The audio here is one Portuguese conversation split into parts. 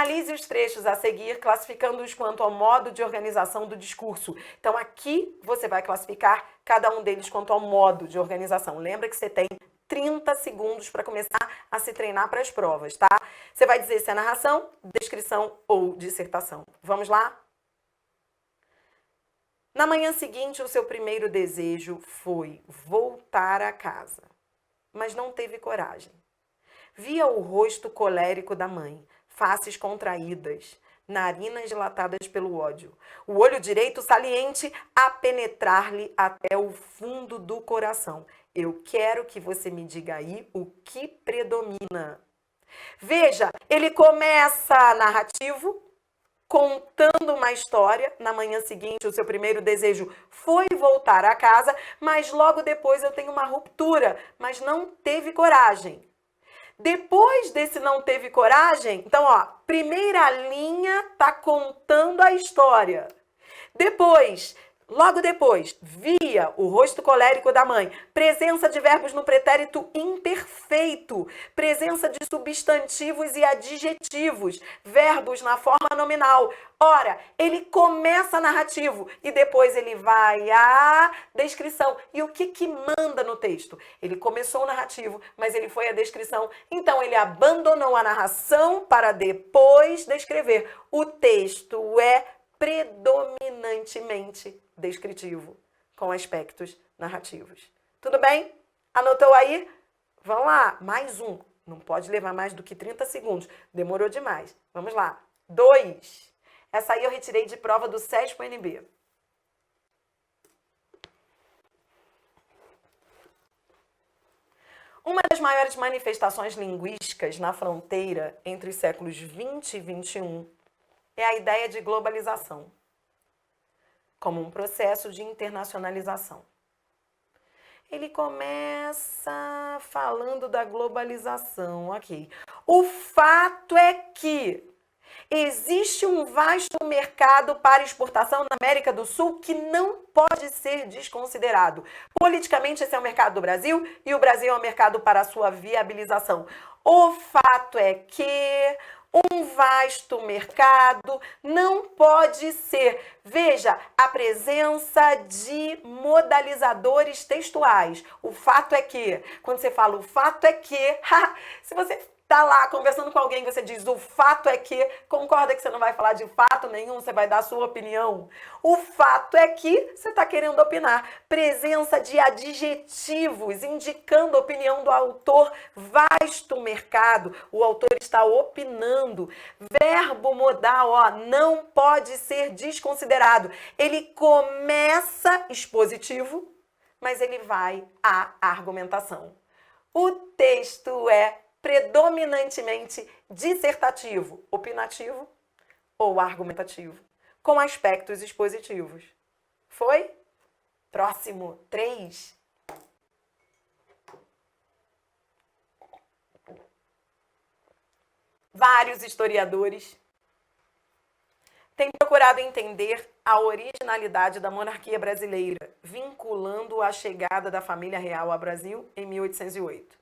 Analise os trechos a seguir, classificando-os quanto ao modo de organização do discurso. Então, aqui você vai classificar cada um deles quanto ao modo de organização. Lembra que você tem 30 segundos para começar a se treinar para as provas, tá? Você vai dizer se é narração, descrição ou dissertação. Vamos lá? Na manhã seguinte, o seu primeiro desejo foi voltar a casa, mas não teve coragem. Via o rosto colérico da mãe, faces contraídas, narinas dilatadas pelo ódio, o olho direito saliente a penetrar-lhe até o fundo do coração. Eu quero que você me diga aí o que predomina. Veja, ele começa narrativo, contando uma história. Na manhã seguinte, o seu primeiro desejo foi voltar a casa, mas logo depois eu tenho uma ruptura, mas não teve coragem. Depois desse não teve coragem, então, ó, primeira linha tá contando a história. Depois, logo depois, via o rosto colérico da mãe, presença de verbos no pretérito imperfeito, presença de substantivos e adjetivos, verbos na forma nominal. Ora, ele começa narrativo e depois ele vai à descrição. E o que manda no texto? Ele começou o narrativo, mas ele foi à descrição. Então, ele abandonou a narração para depois descrever. O texto é predominantemente descritivo, com aspectos narrativos. Tudo bem? Anotou aí? Vamos lá, mais um. Não pode levar mais do que 30 segundos. Demorou demais. Vamos lá. 2. Essa aí eu retirei de prova do SESP-UNB. Uma das maiores manifestações linguísticas na fronteira entre os séculos 20 e 21 é a ideia de globalização, como um processo de internacionalização. Ele começa falando da globalização, ok. O fato é que existe um vasto mercado para exportação na América do Sul que não pode ser desconsiderado. Politicamente, esse é o mercado do Brasil e o Brasil é o mercado para a sua viabilização. O fato é que um vasto mercado não pode ser. Veja, a presença de modalizadores textuais. O fato é que, quando você fala o fato é que, se você tá lá conversando com alguém, você diz o fato é que, concorda que você não vai falar de fato nenhum, você vai dar a sua opinião. O fato é que você está querendo opinar. Presença de adjetivos indicando a opinião do autor. Vasto mercado, o autor está opinando. Verbo modal, ó, não pode ser desconsiderado. Ele começa expositivo, mas ele vai à argumentação. O texto é predominantemente dissertativo, opinativo ou argumentativo, com aspectos expositivos. Foi? Próximo, 3. Vários historiadores têm procurado entender a originalidade da monarquia brasileira, vinculando a chegada da família real ao Brasil em 1808.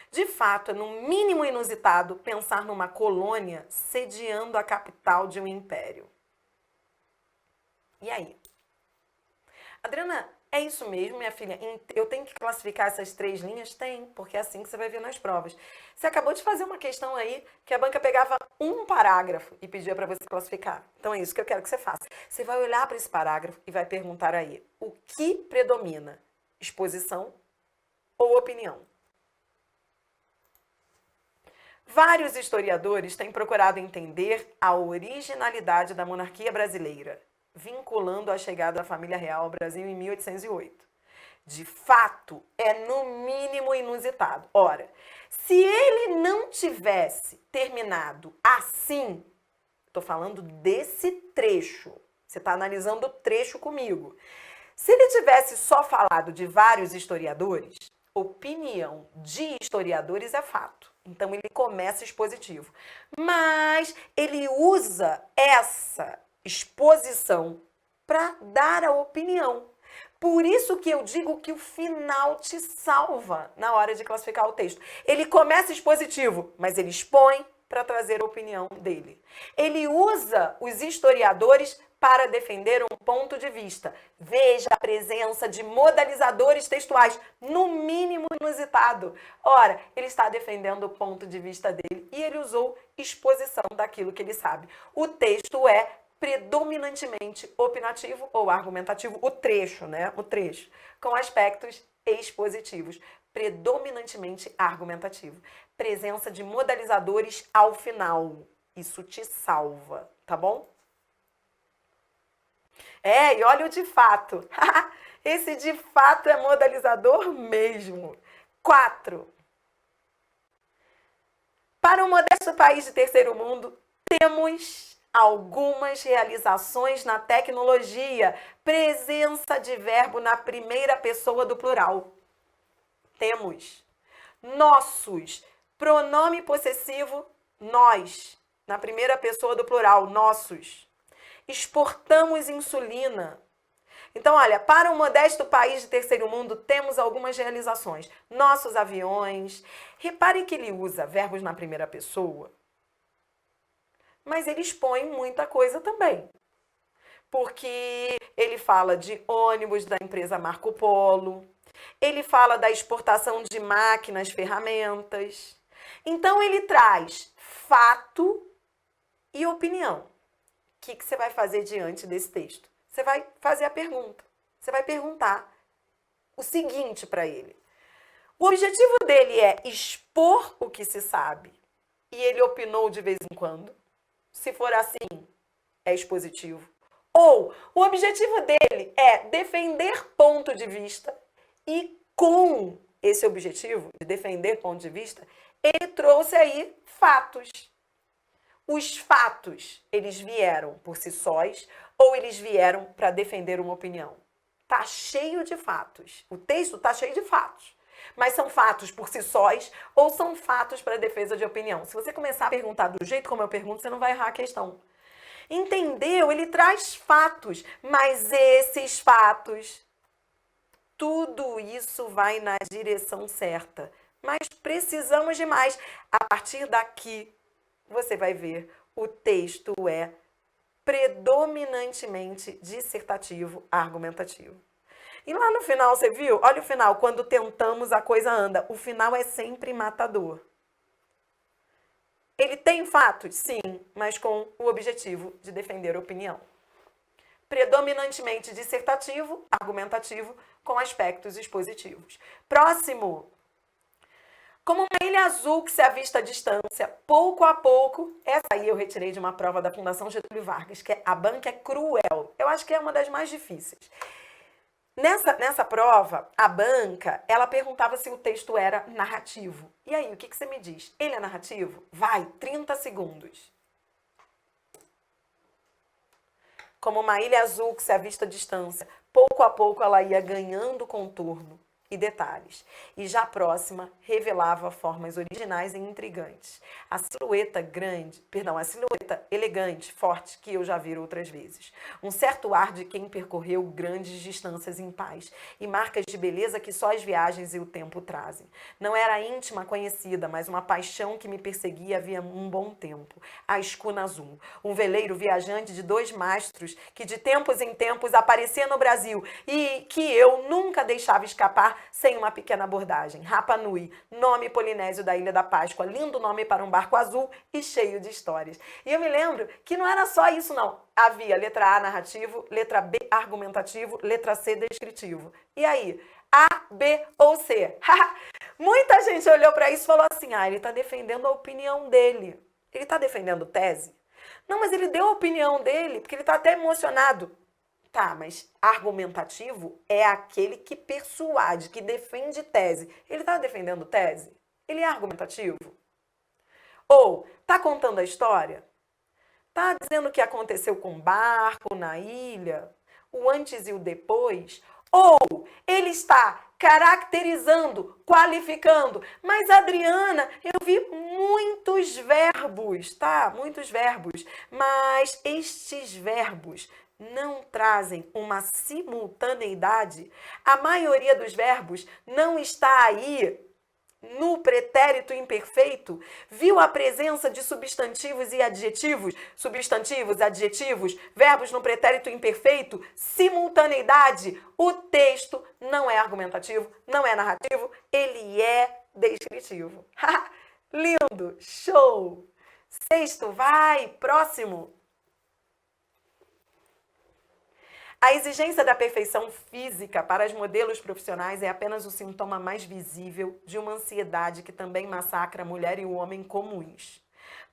De fato, é no mínimo inusitado pensar numa colônia sediando a capital de um império. E aí? Adriana, é isso mesmo, minha filha? Eu tenho que classificar essas 3 linhas? Tem, porque é assim que você vai ver nas provas. Você acabou de fazer uma questão aí que a banca pegava um parágrafo e pedia para você classificar. Então é isso que eu quero que você faça. Você vai olhar para esse parágrafo e vai perguntar aí o que predomina? Exposição ou opinião? Vários historiadores têm procurado entender a originalidade da monarquia brasileira, vinculando a chegada da família real ao Brasil em 1808. De fato, é no mínimo inusitado. Ora, se ele não tivesse terminado assim, estou falando desse trecho, você está analisando o trecho comigo. Se ele tivesse só falado de vários historiadores, opinião de historiadores é fato. Então, ele começa expositivo. Mas ele usa essa exposição para dar a opinião. Por isso que eu digo que o final te salva na hora de classificar o texto. Ele começa expositivo, mas ele expõe, para trazer a opinião dele. Ele usa os historiadores para defender um ponto de vista. Veja a presença de modalizadores textuais, no mínimo inusitado. Ora, ele está defendendo o ponto de vista dele e ele usou exposição daquilo que ele sabe. O texto é predominantemente opinativo ou argumentativo, o trecho, né? O trecho, com aspectos expositivos, predominantemente argumentativo. Presença de modalizadores ao final. Isso te salva, tá bom? E olha o de fato. Esse de fato é modalizador mesmo. 4. Para um modesto país de terceiro mundo, temos algumas realizações na tecnologia. Presença de verbo na primeira pessoa do plural. Temos. Nossos. Pronome possessivo, nós. Na primeira pessoa do plural, nossos. Exportamos insulina. Então, olha, para um modesto país de terceiro mundo, temos algumas realizações. Nossos aviões. Repare que ele usa verbos na primeira pessoa, mas ele expõe muita coisa também. Porque ele fala de ônibus da empresa Marco Polo, ele fala da exportação de máquinas, ferramentas. Então, ele traz fato e opinião. O que você vai fazer diante desse texto? Você vai fazer a pergunta. Você vai perguntar o seguinte para ele. O objetivo dele é expor o que se sabe e ele opinou de vez em quando. Se for assim, é expositivo. Ou o objetivo dele é defender ponto de vista e com esse objetivo de defender ponto de vista, ele trouxe aí fatos. Os fatos, eles vieram por si sós ou eles vieram para defender uma opinião? Tá cheio de fatos. O texto tá cheio de fatos. Mas são fatos por si sós ou são fatos para defesa de opinião? Se você começar a perguntar do jeito como eu pergunto, você não vai errar a questão. Entendeu? Ele traz fatos, mas esses fatos, tudo isso vai na direção certa. Mas precisamos de mais. A partir daqui, você vai ver, o texto é predominantemente dissertativo, argumentativo. E lá no final, você viu? Olha o final, quando tentamos a coisa anda. O final é sempre matador. Ele tem fatos? Sim, mas com o objetivo de defender a opinião. Predominantemente dissertativo, argumentativo, com aspectos expositivos. Próximo. Como uma ilha azul que se avista à distância, pouco a pouco, essa aí eu retirei de uma prova da Fundação Getúlio Vargas, que é A Banca é Cruel. Eu acho que é uma das mais difíceis. Nessa prova, a banca, ela perguntava se o texto era narrativo. E aí, o que você me diz? Ele é narrativo? Vai, 30 segundos. Como uma ilha azul que se avista à distância, pouco a pouco ela ia ganhando contorno e detalhes. E já próxima, revelava formas originais e intrigantes. A silhueta elegante, forte, que eu já vi outras vezes. Um certo ar de quem percorreu grandes distâncias em paz. E marcas de beleza que só as viagens e o tempo trazem. Não era íntima, conhecida, mas uma paixão que me perseguia havia um bom tempo. A escuna azul. Um veleiro viajante de 2 mastros que de tempos em tempos aparecia no Brasil e que eu nunca deixava escapar sem uma pequena abordagem. Rapa Nui, nome polinésio da Ilha da Páscoa, lindo nome para um barco azul e cheio de histórias. E eu me lembro que não era só isso, não. Havia letra A, narrativo, letra B, argumentativo, letra C, descritivo. E aí? A, B ou C? Muita gente olhou para isso e falou assim, ele está defendendo a opinião dele. Ele está defendendo tese? Não, mas ele deu a opinião dele porque ele está até emocionado. Tá, mas argumentativo é aquele que persuade, que defende tese. Ele está defendendo tese? Ele é argumentativo? Ou está contando a história? Está dizendo o que aconteceu com o barco na ilha? O antes e o depois? Ou ele está caracterizando, qualificando? Mas, Adriana, eu vi muitos verbos, tá? Muitos verbos. Mas estes verbos não trazem uma simultaneidade. A maioria dos verbos não está aí no pretérito imperfeito? Viu a presença de substantivos e adjetivos? Substantivos, adjetivos, verbos no pretérito imperfeito? Simultaneidade? O texto não é argumentativo, não é narrativo, ele é descritivo. Lindo! Show! Sexto, vai! Próximo! A exigência da perfeição física para os modelos profissionais é apenas o sintoma mais visível de uma ansiedade que também massacra a mulher e o homem comuns.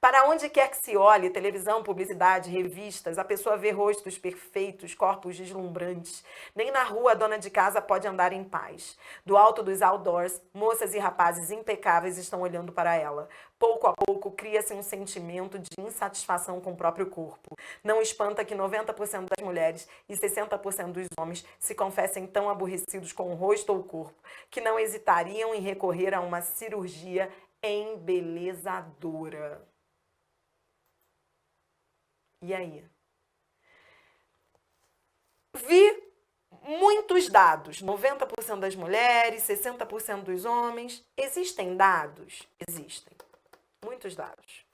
Para onde quer que se olhe, televisão, publicidade, revistas, a pessoa vê rostos perfeitos, corpos deslumbrantes. Nem na rua a dona de casa pode andar em paz. Do alto dos outdoors, moças e rapazes impecáveis estão olhando para ela. Pouco a pouco, cria-se um sentimento de insatisfação com o próprio corpo. Não espanta que 90% das mulheres e 60% dos homens se confessem tão aborrecidos com o rosto ou o corpo, que não hesitariam em recorrer a uma cirurgia embelezadora. E aí? Vi muitos dados, 90% das mulheres, 60% dos homens. Existem dados? Existem. Muitos dados.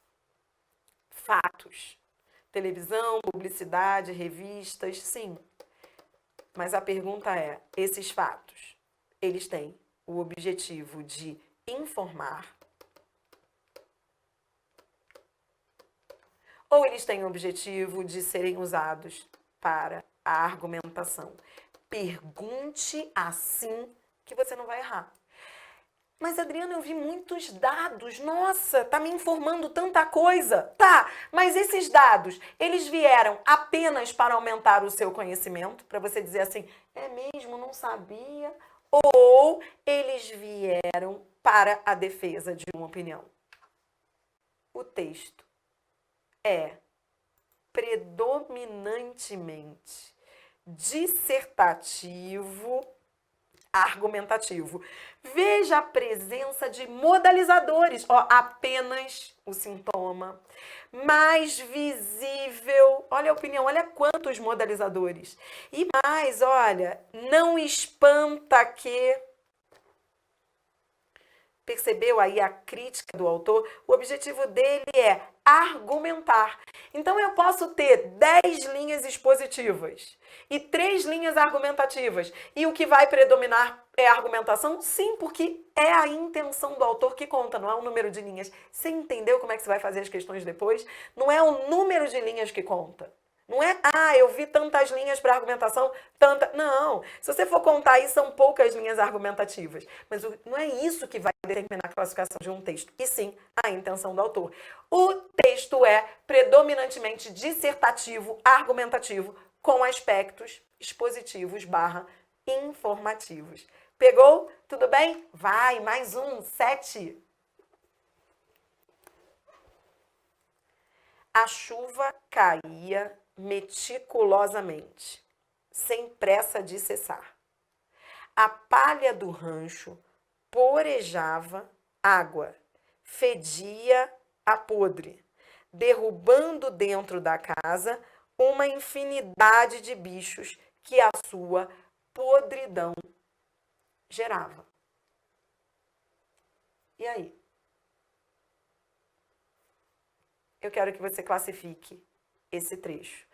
Fatos. Televisão, publicidade, revistas, sim. Mas a pergunta é, esses fatos, eles têm o objetivo de informar ou eles têm o objetivo de serem usados para a argumentação? Pergunte assim que você não vai errar. Mas, Adriana, eu vi muitos dados. Nossa, tá me informando tanta coisa. Tá, mas esses dados, eles vieram apenas para aumentar o seu conhecimento? Para você dizer assim, é mesmo, não sabia? Ou eles vieram para a defesa de uma opinião? O texto é predominantemente dissertativo, argumentativo. Veja a presença de modalizadores, ó, apenas o sintoma, mais visível, olha a opinião, olha quantos modalizadores. E mais, olha, não espanta que... Percebeu aí a crítica do autor? O objetivo dele é argumentar. Então, eu posso ter 10 linhas expositivas e 3 linhas argumentativas. E o que vai predominar é a argumentação? Sim, porque é a intenção do autor que conta, não é o número de linhas. Você entendeu como é que você vai fazer as questões depois? Não é o número de linhas que conta. Não é, eu vi tantas linhas para argumentação, tanta... Não, se você for contar aí, são poucas linhas argumentativas. Mas não é isso que vai determinar a classificação de um texto, e sim a intenção do autor. O texto é predominantemente dissertativo, argumentativo, com aspectos expositivos / informativos. Pegou? Tudo bem? Vai, mais um, 7. A chuva caía meticulosamente, sem pressa de cessar. A palha do rancho porejava água, fedia a podre, derrubando dentro da casa uma infinidade de bichos que a sua podridão gerava. E aí? Eu quero que você classifique esse trecho.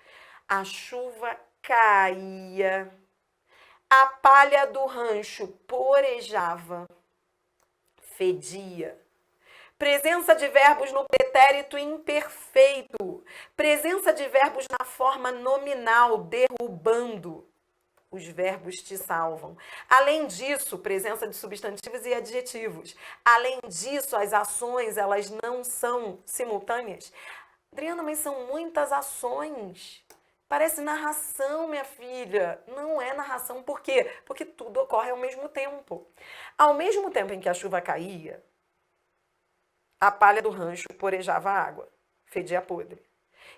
A chuva caía, a palha do rancho porejava, fedia. Presença de verbos no pretérito imperfeito. Presença de verbos na forma nominal, derrubando. Os verbos te salvam. Além disso, presença de substantivos e adjetivos. Além disso, as ações, elas não são simultâneas. Adriana, mas são muitas ações. Parece narração, minha filha. Não é narração. Por quê? Porque tudo ocorre ao mesmo tempo. Ao mesmo tempo em que a chuva caía, a palha do rancho porejava a água, fedia podre.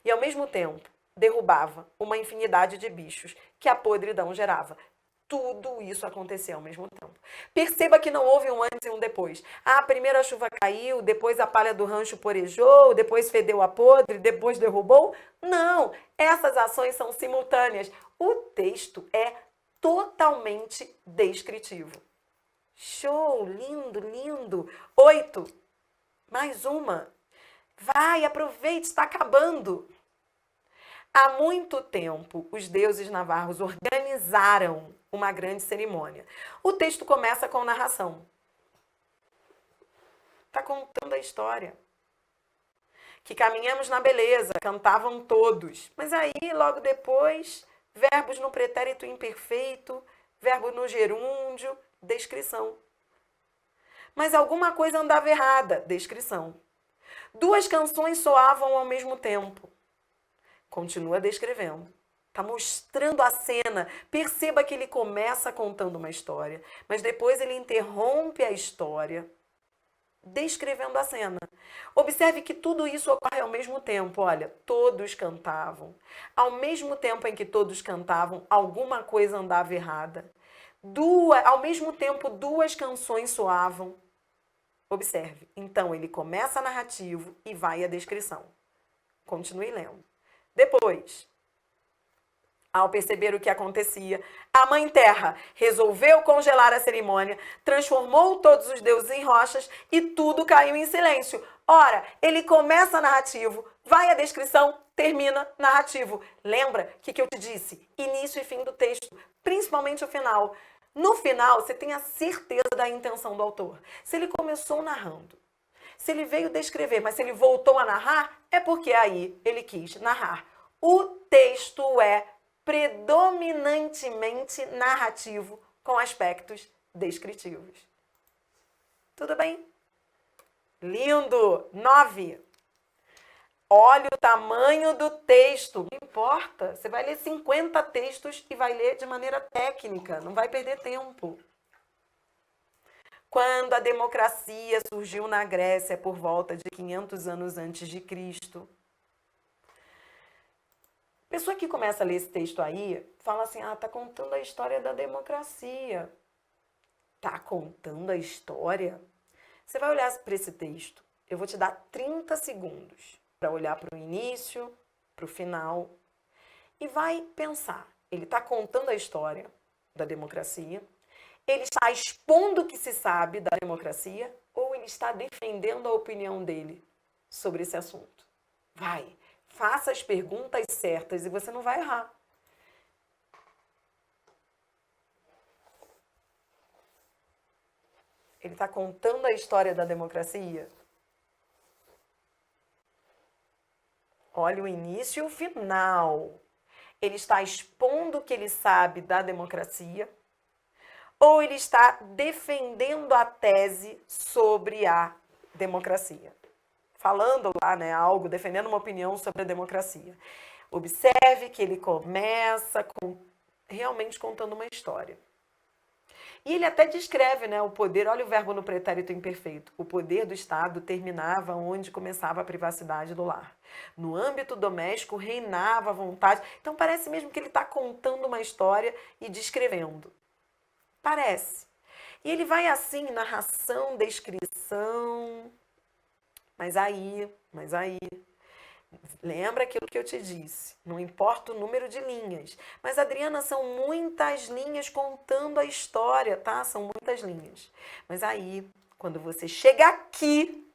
E ao mesmo tempo, derrubava uma infinidade de bichos que a podridão gerava. Tudo isso acontecia ao mesmo tempo. Perceba que não houve um antes e um depois. Primeiro a chuva caiu, depois a palha do rancho porejou, depois fedeu a podre, depois derrubou. Não, essas ações são simultâneas. O texto é totalmente descritivo. Show, lindo, lindo. 8. Mais uma. Vai, aproveite, está acabando. Há muito tempo, os deuses navarros organizaram uma grande cerimônia. O texto começa com narração. Está contando a história. Que caminhamos na beleza, cantavam todos. Mas aí, logo depois, verbos no pretérito imperfeito, verbo no gerúndio, descrição. Mas alguma coisa andava errada, descrição. 2 canções soavam ao mesmo tempo. Continua descrevendo. Está mostrando a cena. Perceba que ele começa contando uma história, mas depois ele interrompe a história, descrevendo a cena. Observe que tudo isso ocorre ao mesmo tempo. Olha, todos cantavam. Ao mesmo tempo em que todos cantavam, alguma coisa andava errada. Ao mesmo tempo, 2 canções soavam. Observe. Então, ele começa narrativo e vai à descrição. Continue lendo. Depois, ao perceber o que acontecia, a Mãe Terra resolveu congelar a cerimônia, transformou todos os deuses em rochas e tudo caiu em silêncio. Ora, ele começa narrativo, vai à descrição, termina narrativo. Lembra que eu te disse? Início e fim do texto, principalmente o final. No final, você tem a certeza da intenção do autor. Se ele começou narrando, se ele veio descrever, mas se ele voltou a narrar, é porque aí ele quis narrar. O texto é predominantemente narrativo com aspectos descritivos. Tudo bem? Lindo! 9. Olha o tamanho do texto. Não importa. Você vai ler 50 textos e vai ler de maneira técnica. Não vai perder tempo. Quando a democracia surgiu na Grécia por volta de 500 anos antes de Cristo. A pessoa que começa a ler esse texto aí, fala assim, tá contando a história da democracia. Tá contando a história? Você vai olhar para esse texto, eu vou te dar 30 segundos para olhar para o início, para o final, e vai pensar, ele está contando a história da democracia, ele está expondo o que se sabe da democracia, ou ele está defendendo a opinião dele sobre esse assunto? Vai, faça as perguntas certas e você não vai errar. Ele está contando a história da democracia? Olha o início e o final. Ele está expondo o que ele sabe da democracia? Ou ele está defendendo a tese sobre a democracia? Falando lá, algo, defendendo uma opinião sobre a democracia. Observe que ele começa realmente contando uma história. E ele até descreve, o poder, olha o verbo no pretérito imperfeito. O poder do Estado terminava onde começava a privacidade do lar. No âmbito doméstico reinava a vontade. Então parece mesmo que ele está contando uma história e descrevendo. Parece. E ele vai assim, narração, descrição. Mas aí, lembra aquilo que eu te disse, não importa o número de linhas. Mas, Adriana, são muitas linhas contando a história, tá? São muitas linhas. Mas aí, quando você chega aqui,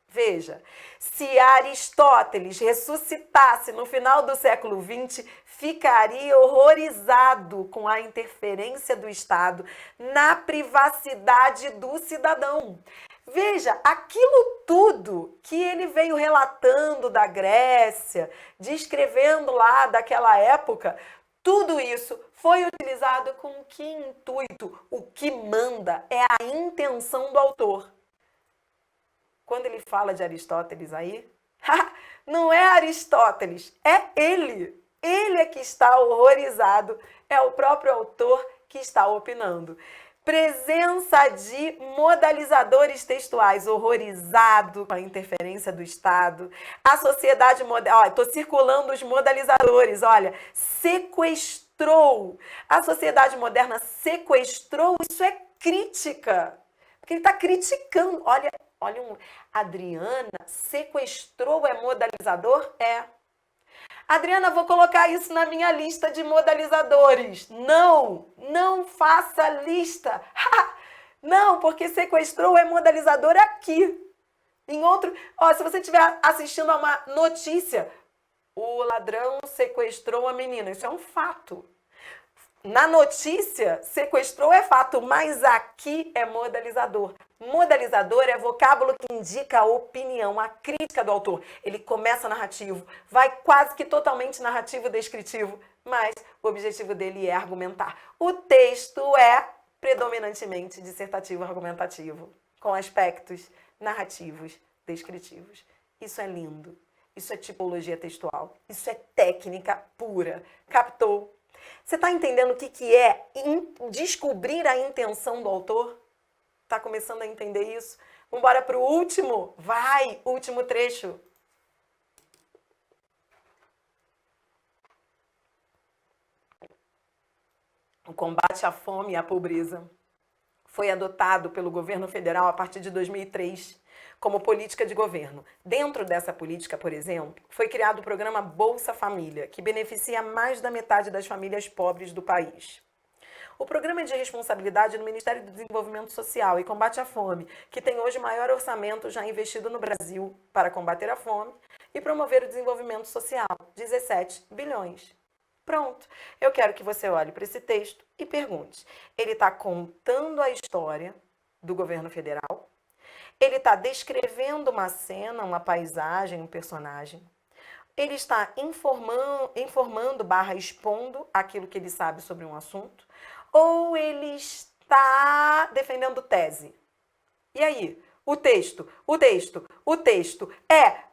veja, se Aristóteles ressuscitasse no final do século XX, ficaria horrorizado com a interferência do Estado na privacidade do cidadão. Veja, aquilo tudo que ele veio relatando da Grécia, descrevendo lá daquela época, tudo isso foi utilizado com que intuito? O que manda é a intenção do autor. Quando ele fala de Aristóteles aí, não é Aristóteles, é ele. Ele é que está horrorizado, é o próprio autor que está opinando. Presença de modalizadores textuais, horrorizado com a interferência do Estado. A sociedade moderna, estou circulando os modalizadores, olha, sequestrou. A sociedade moderna sequestrou, isso é crítica. Porque ele está criticando, olha, Adriana, sequestrou é modalizador? É. Adriana, vou colocar isso na minha lista de modalizadores. Não faça lista. Não, porque sequestrou é modalizador aqui. Em outro... Ó, se você estiver assistindo a uma notícia, o ladrão sequestrou a menina. Isso é um fato. Na notícia, sequestrou é fato, mas aqui é modalizador. Modalizador é vocábulo que indica a opinião, a crítica do autor. Ele começa narrativo, vai quase que totalmente narrativo descritivo, mas o objetivo dele é argumentar. O texto é predominantemente dissertativo argumentativo, com aspectos narrativos descritivos. Isso é lindo. Isso é tipologia textual. Isso é técnica pura. Captou? Você está entendendo o que é descobrir a intenção do autor? Está começando a entender isso? Vamos embora para o último? Vai, último trecho. O combate à fome e à pobreza foi adotado pelo governo federal a partir de 2003 como política de governo. Dentro dessa política, por exemplo, foi criado o programa Bolsa Família, que beneficia mais da metade das famílias pobres do país. O programa é de responsabilidade do Ministério do Desenvolvimento Social e Combate à Fome, que tem hoje o maior orçamento já investido no Brasil para combater a fome e promover o desenvolvimento social, 17 bilhões. Pronto. Eu quero que você olhe para esse texto e pergunte. Ele está contando a história do governo federal? Ele está descrevendo uma cena, uma paisagem, um personagem? Ele está informando barra expondo aquilo que ele sabe sobre um assunto? Ou ele está defendendo tese? E aí? O texto é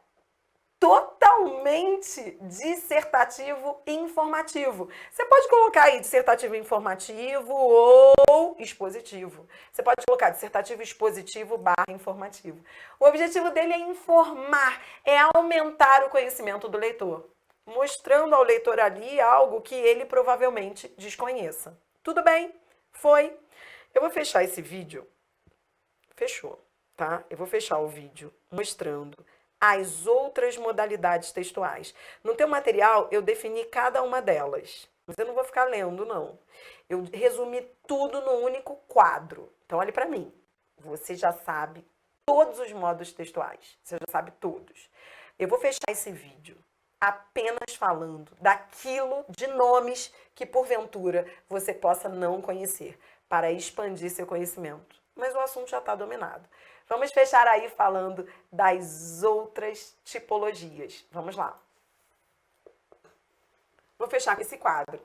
totalmente dissertativo e informativo. Você pode colocar aí dissertativo e informativo ou expositivo. Você pode colocar dissertativo expositivo barra informativo. O objetivo dele é informar, é aumentar o conhecimento do leitor, mostrando ao leitor ali algo que ele provavelmente desconheça. Tudo bem? Foi. Eu vou fechar esse vídeo. Fechou, tá? Eu vou fechar o vídeo mostrando as outras modalidades textuais. No teu material, eu defini cada uma delas. Mas eu não vou ficar lendo, não. Eu resumi tudo num único quadro. Então, olhe para mim. Você já sabe todos os modos textuais. Você já sabe todos. Eu vou fechar esse vídeo apenas falando daquilo de nomes que, porventura, você possa não conhecer, para expandir seu conhecimento. Mas o assunto já está dominado. Vamos fechar aí falando das outras tipologias. Vamos lá. Vou fechar com esse quadro.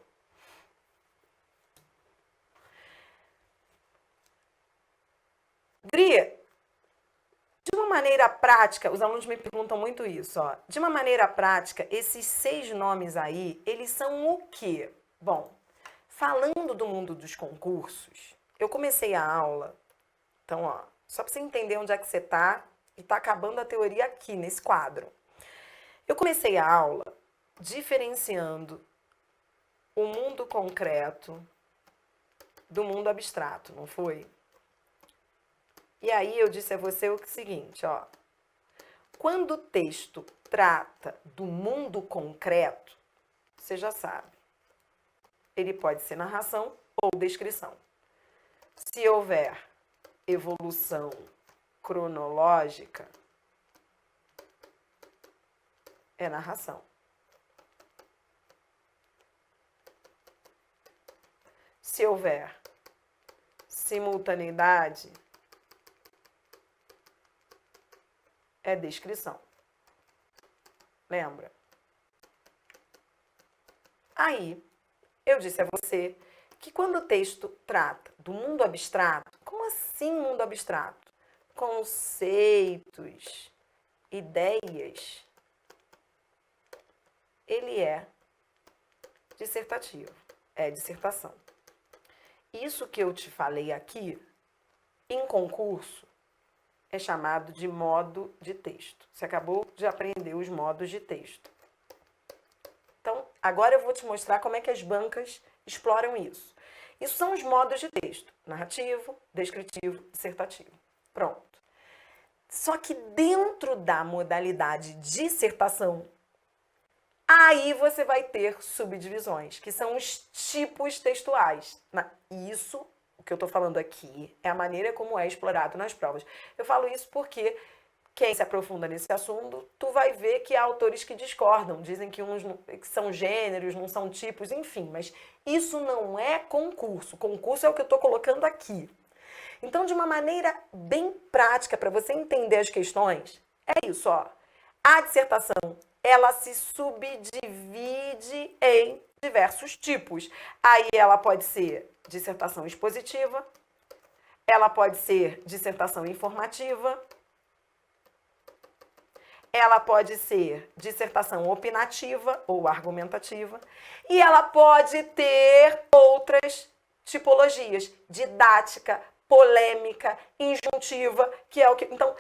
Dri, de uma maneira prática, os alunos me perguntam muito isso, ó. De uma maneira prática, esses 6 nomes aí, eles são o quê? Bom, falando do mundo dos concursos, eu comecei a aula, então, ó, só para você entender onde é que você está, e está acabando a teoria aqui, nesse quadro. Eu comecei a aula diferenciando o mundo concreto do mundo abstrato, não foi? E aí eu disse a você o seguinte, ó. Quando o texto trata do mundo concreto, você já sabe, ele pode ser narração ou descrição. Se houver evolução cronológica, é narração. Se houver simultaneidade, é descrição. Lembra? Aí, eu disse a você que quando o texto trata do mundo abstrato, como assim mundo abstrato? Conceitos, ideias, ele é dissertativo, é dissertação. Isso que eu te falei aqui, em concurso, é chamado de modo de texto. Você acabou de aprender os modos de texto. Então, agora eu vou te mostrar como é que as bancas exploram isso. Isso são os modos de texto: narrativo, descritivo, dissertativo. Pronto. Só que dentro da modalidade dissertação, aí você vai ter subdivisões, que são os tipos textuais. Isso o que eu estou falando aqui é a maneira como é explorado nas provas. Eu falo isso porque quem se aprofunda nesse assunto, tu vai ver que há autores que discordam, dizem que uns que são gêneros, não são tipos, enfim, mas isso não é concurso. Concurso é o que eu estou colocando aqui. Então, de uma maneira bem prática, para você entender as questões, é isso, ó. A dissertação, ela se subdivide em diversos tipos. Aí ela pode ser dissertação expositiva, ela pode ser dissertação informativa, ela pode ser dissertação opinativa ou argumentativa, e ela pode ter outras tipologias, didática, polêmica, injuntiva, que é o que... Então,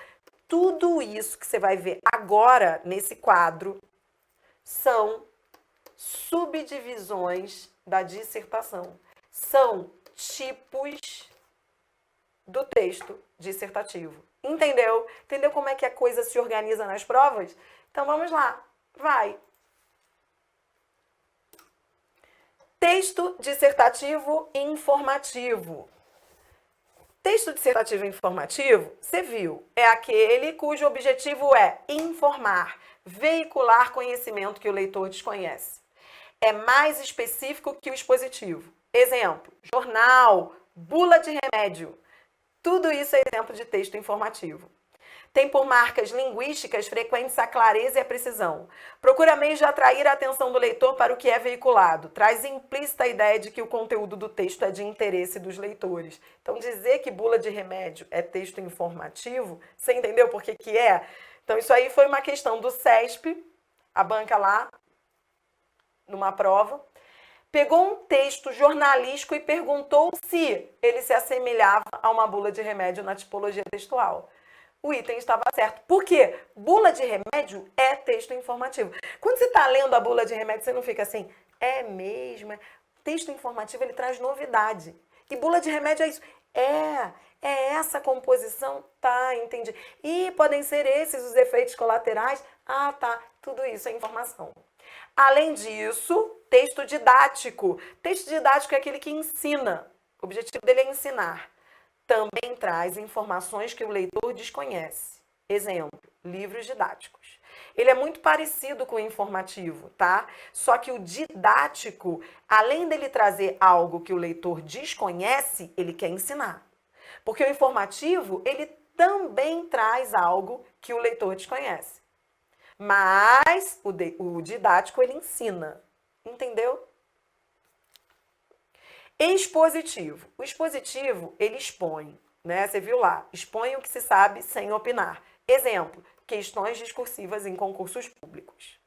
tudo isso que você vai ver agora nesse quadro são subdivisões da dissertação. São tipos do texto dissertativo. Entendeu? Entendeu como é que a coisa se organiza nas provas? Então vamos lá. Vai. Texto dissertativo informativo. Texto dissertativo informativo, você viu, é aquele cujo objetivo é informar, veicular conhecimento que o leitor desconhece. É mais específico que o expositivo. Exemplo, jornal, bula de remédio. Tudo isso é exemplo de texto informativo. Tem por marcas linguísticas frequentes a clareza e a precisão. Procura meios de atrair a atenção do leitor para o que é veiculado. Traz implícita a ideia de que o conteúdo do texto é de interesse dos leitores. Então, dizer que bula de remédio é texto informativo, você entendeu por que que é? Então, isso aí foi uma questão do CESP, a banca lá, numa prova. Pegou um texto jornalístico e perguntou se ele se assemelhava a uma bula de remédio na tipologia textual. O item estava certo. Por quê? Bula de remédio é texto informativo. Quando você está lendo a bula de remédio, você não fica assim, é mesmo? Texto informativo, ele traz novidade. E bula de remédio é isso. É essa composição? Tá, entendi. E podem ser esses os efeitos colaterais? Ah, tá. Tudo isso é informação. Além disso, texto didático. Texto didático é aquele que ensina. O objetivo dele é ensinar. Também traz informações que o leitor desconhece. Exemplo, livros didáticos. Ele é muito parecido com o informativo, tá? Só que o didático, além dele trazer algo que o leitor desconhece, ele quer ensinar. Porque o informativo, ele também traz algo que o leitor desconhece. Mas o didático, ele ensina. Entendeu? Expositivo. O expositivo, ele expõe, né? Você viu lá, expõe o que se sabe sem opinar. Exemplo, questões discursivas em concursos públicos.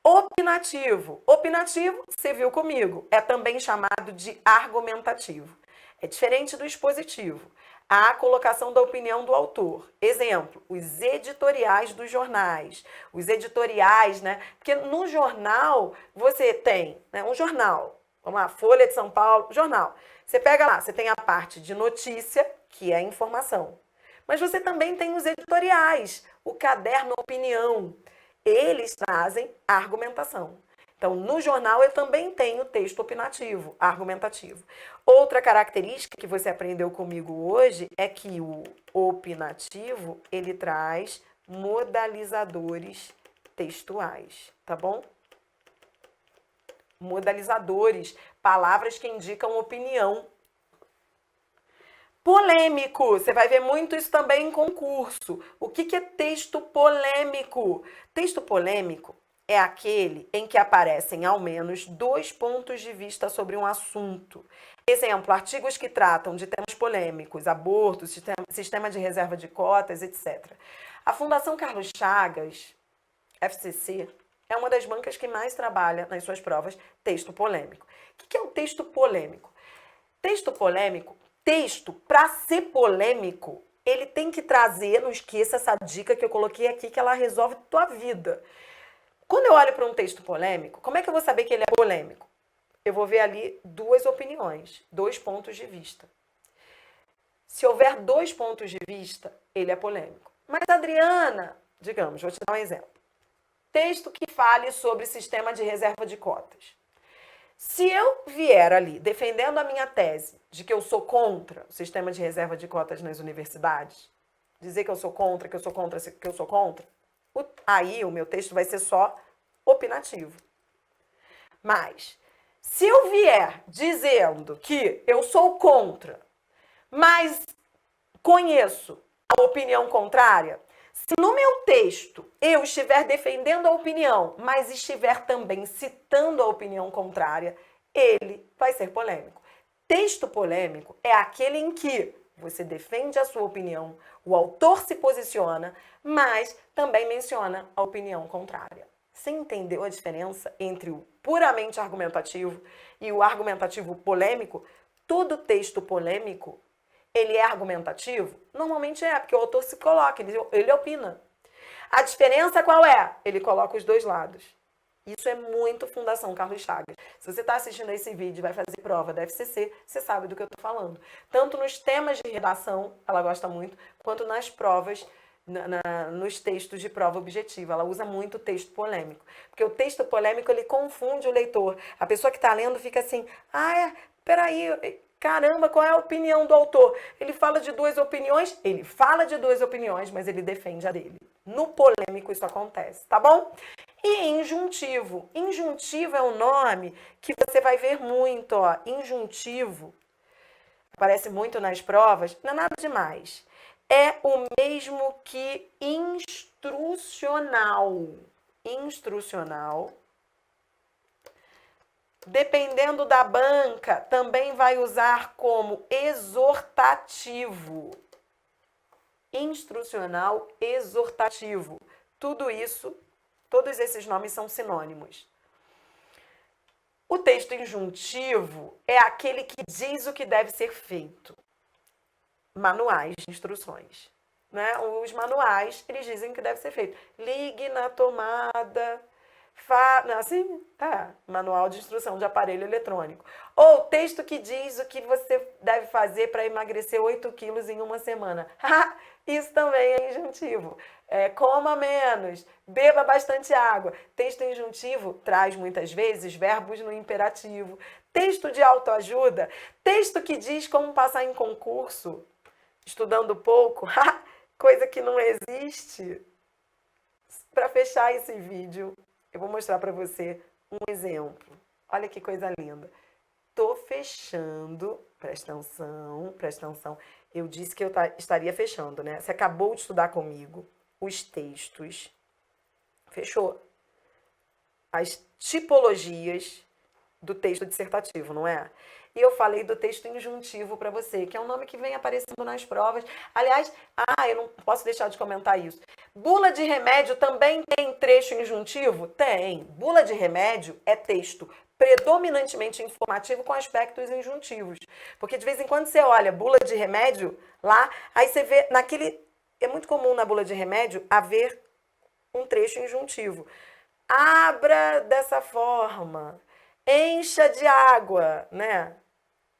Opinativo. Opinativo, você viu comigo, é também chamado de argumentativo. É diferente do expositivo. A colocação da opinião do autor. Exemplo, os editoriais dos jornais. Os editoriais, né? Porque no jornal, você tem, né, um jornal. Vamos lá, Folha de São Paulo, jornal. Você pega lá, você tem a parte de notícia, que é informação. Mas você também tem os editoriais, o caderno opinião. Eles trazem argumentação. Então, no jornal, eu também tenho texto opinativo, argumentativo. Outra característica que você aprendeu comigo hoje é que o opinativo, ele traz modalizadores textuais, tá bom? Modalizadores, palavras que indicam opinião. Polêmico, você vai ver muito isso também em concurso. O que é texto polêmico? Texto polêmico é aquele em que aparecem ao menos dois pontos de vista sobre um assunto. Exemplo, artigos que tratam de temas polêmicos, aborto, sistema de reserva de cotas, etc. A Fundação Carlos Chagas, FCC, é uma das bancas que mais trabalha nas suas provas texto polêmico. O que é um texto polêmico? Texto polêmico, texto, para ser polêmico, ele tem que trazer, não esqueça essa dica que eu coloquei aqui, que ela resolve tua vida. Quando eu olho para um texto polêmico, como é que eu vou saber que ele é polêmico? Eu vou ver ali duas opiniões, dois pontos de vista. Se houver dois pontos de vista, ele é polêmico. Mas, Adriana, digamos, vou te dar um exemplo. Texto que fale sobre sistema de reserva de cotas. Se eu vier ali defendendo a minha tese de que eu sou contra o sistema de reserva de cotas nas universidades, dizer que eu sou contra, que eu sou contra, que eu sou contra, aí o meu texto vai ser só opinativo. Mas, se eu vier dizendo que eu sou contra, mas conheço a opinião contrária, se no meu texto eu estiver defendendo a opinião, mas estiver também citando a opinião contrária, ele vai ser polêmico. Texto polêmico é aquele em que você defende a sua opinião, o autor se posiciona, mas também menciona a opinião contrária. Você entendeu a diferença entre o puramente argumentativo e o argumentativo polêmico? Todo texto polêmico, ele é argumentativo? Normalmente é, porque o autor se coloca, ele opina. A diferença qual é? Ele coloca os dois lados. Isso é muito Fundação Carlos Chagas. Se você está assistindo a esse vídeo e vai fazer prova da FCC, você sabe do que eu estou falando. Tanto nos temas de redação, ela gosta muito, quanto nas provas, nos textos de prova objetiva. Ela usa muito o texto polêmico. Porque o texto polêmico, ele confunde o leitor. A pessoa que está lendo fica assim, peraí, caramba, qual é a opinião do autor? Ele fala de duas opiniões? Ele fala de duas opiniões, mas ele defende a dele. No polêmico isso acontece, tá bom? E injuntivo. Injuntivo é um nome que você vai ver muito, ó. Injuntivo. Aparece muito nas provas. Não é nada demais. É o mesmo que instrucional. Instrucional. Dependendo da banca, também vai usar como exortativo. Instrucional, exortativo. Tudo isso, todos esses nomes são sinônimos. O texto injuntivo é aquele que diz o que deve ser feito. Manuais de instruções. Né? Os manuais, eles dizem o que deve ser feito. Ligue na tomada... Assim, manual de instrução de aparelho eletrônico. Ou texto que diz o que você deve fazer para emagrecer 8 quilos em uma semana. Isso também é injuntivo. Coma menos, beba bastante água. Texto injuntivo traz muitas vezes verbos no imperativo. Texto de autoajuda, texto que diz como passar em concurso, estudando pouco, coisa que não existe. Para fechar esse vídeo, eu vou mostrar para você um exemplo. Olha que coisa linda. Tô fechando, presta atenção. Eu disse que eu estaria fechando, né? Você acabou de estudar comigo os textos. Fechou? As tipologias do texto dissertativo, não é? E eu falei do texto injuntivo para você, que é um nome que vem aparecendo nas provas. Aliás, eu não posso deixar de comentar isso. Bula de remédio também tem trecho injuntivo? Tem. Bula de remédio é texto predominantemente informativo com aspectos injuntivos. Porque de vez em quando você olha bula de remédio lá, aí você vê naquele... É muito comum na bula de remédio haver um trecho injuntivo. Abra dessa forma. Encha de água, né?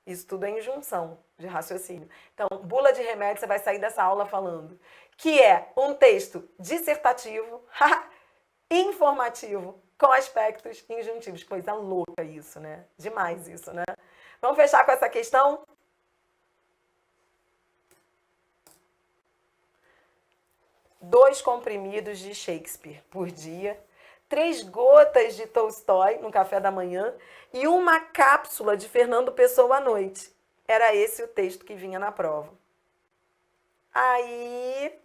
Isso tudo é injunção de raciocínio. Então, bula de remédio, você vai sair dessa aula falando que é um texto dissertativo, informativo, com aspectos injuntivos. Coisa louca isso, né? Demais isso, né? Vamos fechar com essa questão? Dois comprimidos de Shakespeare por dia, 3 gotas de Tolstói no café da manhã e uma cápsula de Fernando Pessoa à noite. Era esse o texto que vinha na prova. Aí,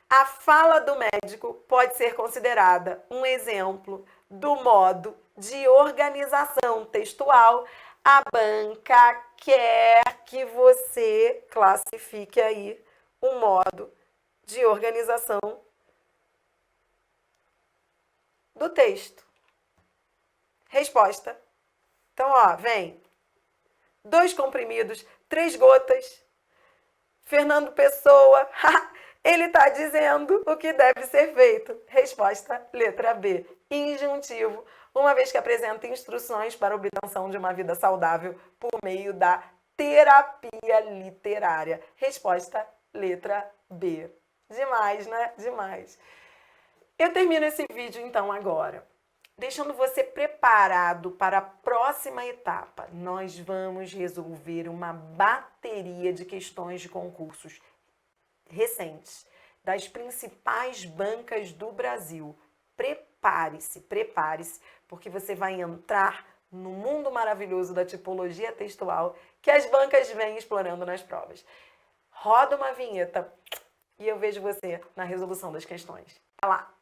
a fala do médico pode ser considerada um exemplo do modo de organização textual. A banca quer que você classifique aí um modo de organização do texto. Resposta. Então, vem 2 comprimidos, 3 gotas. Fernando Pessoa, ele está dizendo o que deve ser feito. Resposta, letra B. Injuntivo, uma vez que apresenta instruções para a obtenção de uma vida saudável por meio da terapia literária. Resposta, letra B. Demais, né? Demais. Eu termino esse vídeo, então, agora, deixando você preparado para a próxima etapa. Nós vamos resolver uma bateria de questões de concursos recentes das principais bancas do Brasil. Prepare-se, porque você vai entrar no mundo maravilhoso da tipologia textual que as bancas vêm explorando nas provas. Roda uma vinheta e eu vejo você na resolução das questões. Vai lá!